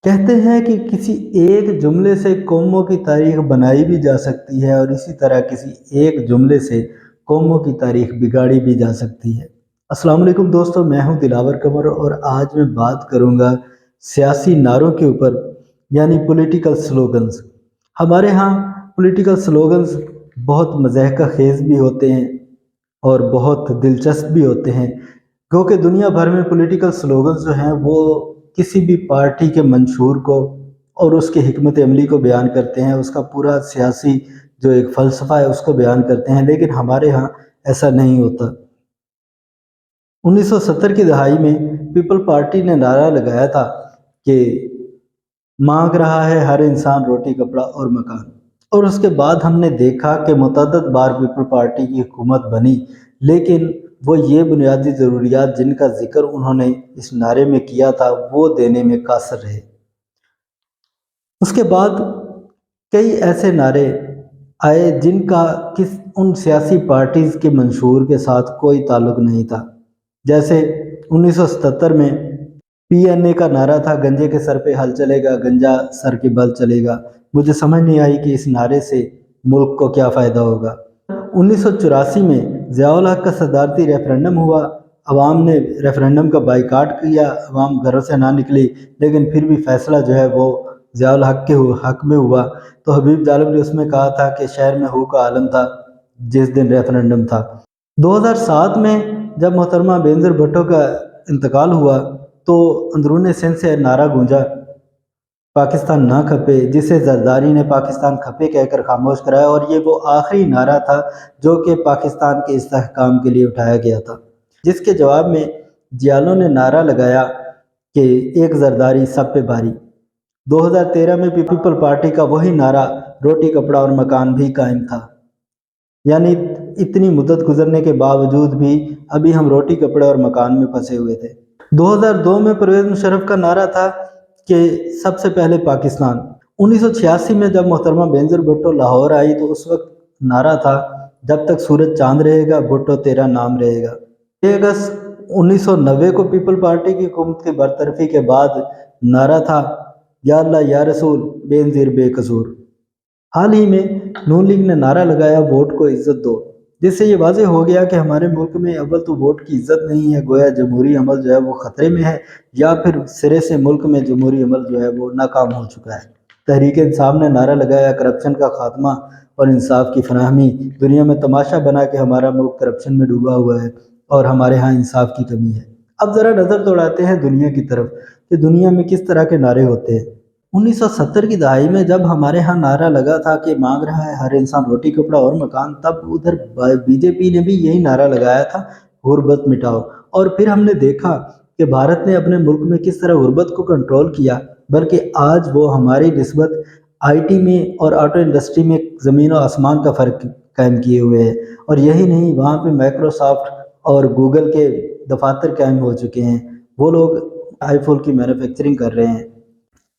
کہتے ہیں کہ کسی ایک جملے سے قوموں کی تاریخ بنائی بھی جا سکتی ہے اور اسی طرح کسی ایک جملے سے قوموں کی تاریخ بگاڑی بھی جا سکتی ہے۔ السلام علیکم دوستو، میں ہوں دلاور قمر اور آج میں بات کروں گا سیاسی نعروں کے اوپر، یعنی پولیٹیکل سلوگنز۔ ہمارے ہاں پولیٹیکل سلوگنز بہت مضحکہ خیز بھی ہوتے ہیں اور بہت دلچسپ بھی ہوتے ہیں، کیونکہ دنیا بھر میں پولیٹیکل سلوگنز جو ہیں وہ کسی بھی پارٹی کے منشور کو اور اس کے حکمت عملی کو بیان کرتے ہیں، اس کا پورا سیاسی جو ایک فلسفہ ہے اس کو بیان کرتے ہیں، لیکن ہمارے ہاں ایسا نہیں ہوتا۔ 1970 کی دہائی میں پیپل پارٹی نے نعرہ لگایا تھا کہ مانگ رہا ہے ہر انسان روٹی کپڑا اور مکان، اور اس کے بعد ہم نے دیکھا کہ متعدد بار پیپل پارٹی کی حکومت بنی، لیکن وہ یہ بنیادی ضروریات جن کا ذکر انہوں نے اس نعرے میں کیا تھا وہ دینے میں قاصر رہے۔ اس کے بعد کئی ایسے نعرے آئے جن کا ان سیاسی پارٹیز کے منشور کے ساتھ کوئی تعلق نہیں تھا، جیسے 1977 میں PNA کا نعرہ تھا گنجے کے سر پہ حل چلے گا، گنجا سر کے بل چلے گا۔ مجھے سمجھ نہیں آئی کہ اس نعرے سے ملک کو کیا فائدہ ہوگا۔ 1984 میں ضیاء الحق کا صدارتی ریفرنڈم ہوا، عوام نے ریفرنڈم کا بائیکاٹ کیا، عوام گھروں سے نہ نکلی، لیکن پھر بھی فیصلہ جو ہے وہ ضیاء الحق کے حق میں ہوا۔ تو حبیب ظالم نے اس میں کہا تھا کہ شہر میں ہو کا عالم تھا جس دن ریفرنڈم تھا۔ 2007 میں جب محترمہ بینظیر بھٹو کا انتقال ہوا تو اندرون سندھ سے نعرہ گونجا پاکستان نہ کھپے، جسے زرداری نے پاکستان کھپے کہہ کر خاموش کرایا، اور یہ وہ آخری نعرہ تھا جو کہ پاکستان کے استحکام کے لیے اٹھایا گیا تھا، جس کے جواب میں جیالوں نے نعرہ لگایا کہ ایک زرداری سب پہ بھاری۔ 2013 میں پیپل پارٹی کا وہی نعرہ روٹی کپڑا اور مکان بھی قائم تھا، یعنی اتنی مدت گزرنے کے باوجود بھی ابھی ہم روٹی کپڑے اور مکان میں پھنسے ہوئے تھے۔ 2002 میں پرویز مشرف کا نعرہ تھا کہ سب سے پہلے پاکستان۔ 1986 میں جب محترمہ بینظیر بھٹو لاہور آئی تو اس وقت نعرہ تھا جب تک سورج چاند رہے گا بھٹو تیرا نام رہے گا۔ 6 اگست 1990 کو پیپل پارٹی کی حکومت کی برطرفی کے بعد نعرہ تھا یا اللہ یا رسول بینظیر بے قصور۔ حال ہی میں نون لیگ نے نعرہ لگایا ووٹ کو عزت دو، جس سے یہ واضح ہو گیا کہ ہمارے ملک میں اول تو ووٹ کی عزت نہیں ہے، گویا جمہوری عمل جو ہے وہ خطرے میں ہے، یا پھر سرے سے ملک میں جمہوری عمل جو ہے وہ ناکام ہو چکا ہے۔ تحریک انصاف نے نعرہ لگایا کرپشن کا خاتمہ اور انصاف کی فراہمی۔ دنیا میں تماشا بنا کہ ہمارا ملک کرپشن میں ڈوبا ہوا ہے اور ہمارے ہاں انصاف کی کمی ہے۔ اب ذرا نظر دوڑاتے ہیں دنیا کی طرف کہ دنیا میں کس طرح کے نعرے ہوتے ہیں۔ 1970 کی دہائی میں جب ہمارے ہاں نعرہ لگا تھا کہ مانگ رہا ہے ہر انسان روٹی کپڑا اور مکان، تب ادھر BJP نے بھی یہی نعرہ لگایا تھا غربت مٹاؤ، اور پھر ہم نے دیکھا کہ بھارت نے اپنے ملک میں کس طرح غربت کو کنٹرول کیا، بلکہ آج وہ ہماری نسبت IT میں اور آٹو انڈسٹری میں زمین و آسمان کا فرق قائم کیے ہوئے ہے، اور یہی نہیں وہاں پہ مائکروسافٹ اور گوگل کے دفاتر قائم ہو چکے ہیں، وہ لوگ آئی فون کی مینوفیکچرنگ کر رہے ہیں۔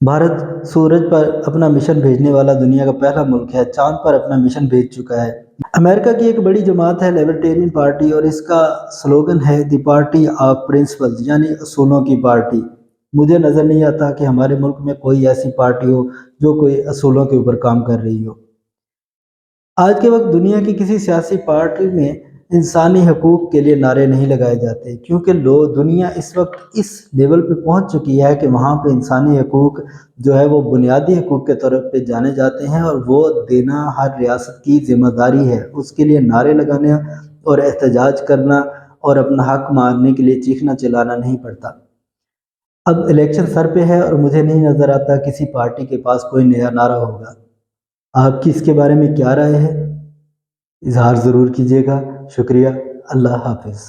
بھارت سورج پر اپنا مشن بھیجنے والا دنیا کا پہلا ملک ہے، چاند پر اپنا مشن بھیج چکا ہے۔ امریکہ کی ایک بڑی جماعت ہے لیبرٹیرین پارٹی، اور اس کا سلوگن ہے دی پارٹی آف پرنسپلز، یعنی اصولوں کی پارٹی۔ مجھے نظر نہیں آتا کہ ہمارے ملک میں کوئی ایسی پارٹی ہو جو کوئی اصولوں کے اوپر کام کر رہی ہو۔ آج کے وقت دنیا کی کسی سیاسی پارٹی میں انسانی حقوق کے لیے نعرے نہیں لگائے جاتے، کیونکہ دنیا اس وقت اس لیول پہ پہنچ چکی ہے کہ وہاں پہ انسانی حقوق جو ہے وہ بنیادی حقوق کے طور پہ جانے جاتے ہیں، اور وہ دینا ہر ریاست کی ذمہ داری ہے۔ اس کے لیے نعرے لگانا اور احتجاج کرنا اور اپنا حق مانگنے کے لیے چیخنا چلانا نہیں پڑتا۔ اب الیکشن سر پہ ہے اور مجھے نہیں نظر آتا کسی پارٹی کے پاس کوئی نیا نعرہ ہوگا۔ آپ کی اس کے بارے میں کیا رائے ہے؟ اظہار ضرور کیجیے گا۔ شکریہ، اللہ حافظ۔